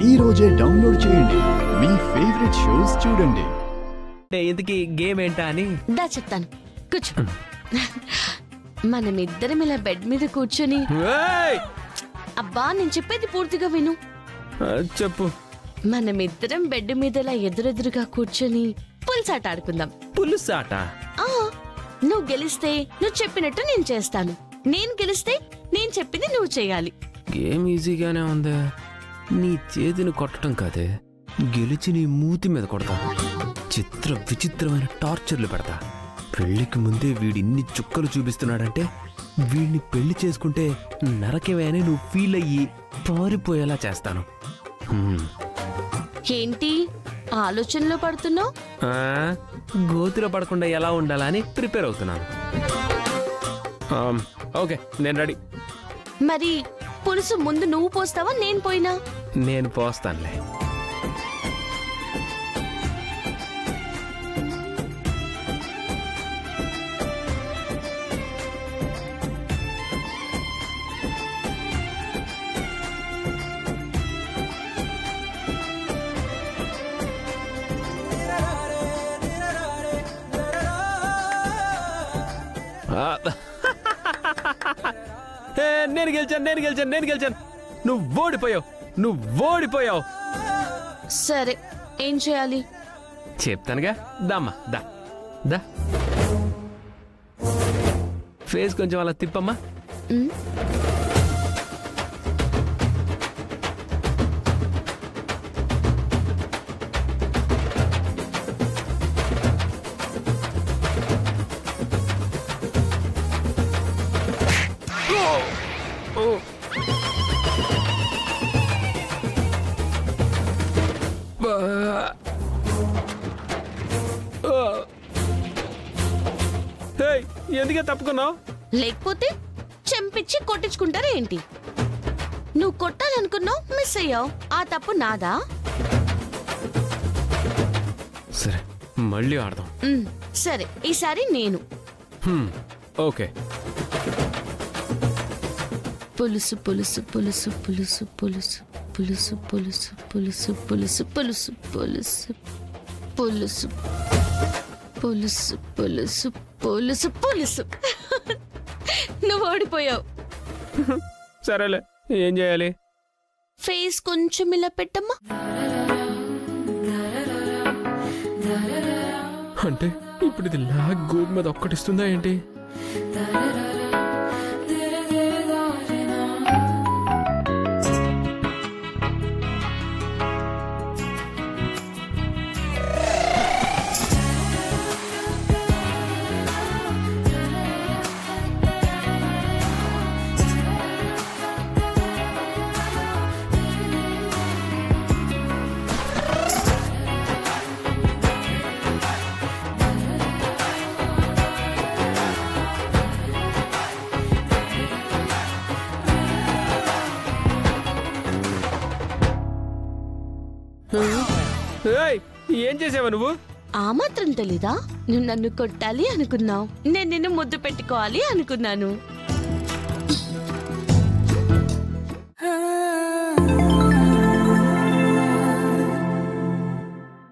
ఈ రోజే డౌన్లోడ్ చేయండి, మీ ఫేవరెట్ షోస్ చూడండి. ఇంతకీ గేమ్ ఏంటా అని దా చెప్తాను, కూర్చో. మనమిద్దరం ఇలా బెడ్ మీద కూర్చొని, అబ్బా నేను చెప్పేది పూర్తిగా విను. చెప్పు. మనమిద్దరం బెడ్ మీద ఇలా ఎదురెదురుగా కూర్చొని పులుసాట ఆడుకుందాం. పులుసాట? నువ్వు గెలిస్తే నువ్వు చెప్పినట్టు నేను చేస్తాను, నేను గెలిస్తే నేను చెప్పింది నువ్వు చేయాలి. గేమ్ ఈజీగానే ఉంది. నీ చేతిని కొట్టడం కాదే, గెలిచి నీ మూతి మీద కొడతా. చిత్ర విచిత్రమైన టార్చర్లు పెడతా. పెళ్లికి ముందే వీడిన్ని చుక్కలు చూపిస్తున్నాడంటే వీడిని పెళ్లి చేసుకుంటే నరకమే అని నువ్వు ఫీల్ అయ్యి పారిపోయేలా చేస్తాను. ఏంటి ఆలోచనలో పడుతున్నావు? గోతిలో పడకుండా ఎలా ఉండాలా అని ప్రిపేర్ అవుతున్నాను. ఓకే, నేను రెడీ. మరి పులుసు ముందు నువ్వు పోస్తావా నేను పోయినా? నేను పోస్తానులే. నేను గెలిచాను. నువ్వు ఓడిపోయావు. సరే, ఏం చేయాలి చెప్తానుగా. దమ్మా దా. ఫేస్ కొంచెం అలా తిప్పమ్మా. ఎందుకే తప్పుకున్నావు? లేకపోతే చెంపిచ్చి కొట్టించుకుంటారా ఏంటి? నువ్వు కొట్టాలనుకున్నావు, మిస్ అయ్యావు. ఆ తప్పు నాదా? సరే, మళ్ళీ ఆడదాం. సరే, ఈసారి నేను. ఓకే. పులుసు పులుసు పులుసు పులుసు పులుసు పులుసు పులుసు పులుసు పులుసు పులుసు పులుసు పులుసు పులుసు పులుసు పులుసు పులుసు. నువ్వు ఓడిపోయావు. సరేలే, ఏం చేయాలి? ఫేస్ కొంచెం ఇలా పెట్టమ్మా. అంటే ఇప్పుడు ఇది లాగ్ గోధుమ మీద ఒక్కటిస్తుందా ఏంటి? ఏం చేసావా నువ్వు? ఆ మాత్రం తెలీదా? నువ్వు నన్ను కొట్టాలి అనుకున్నావు, నేను నిన్ను ముద్దు పెట్టుకోవాలి అనుకున్నాను.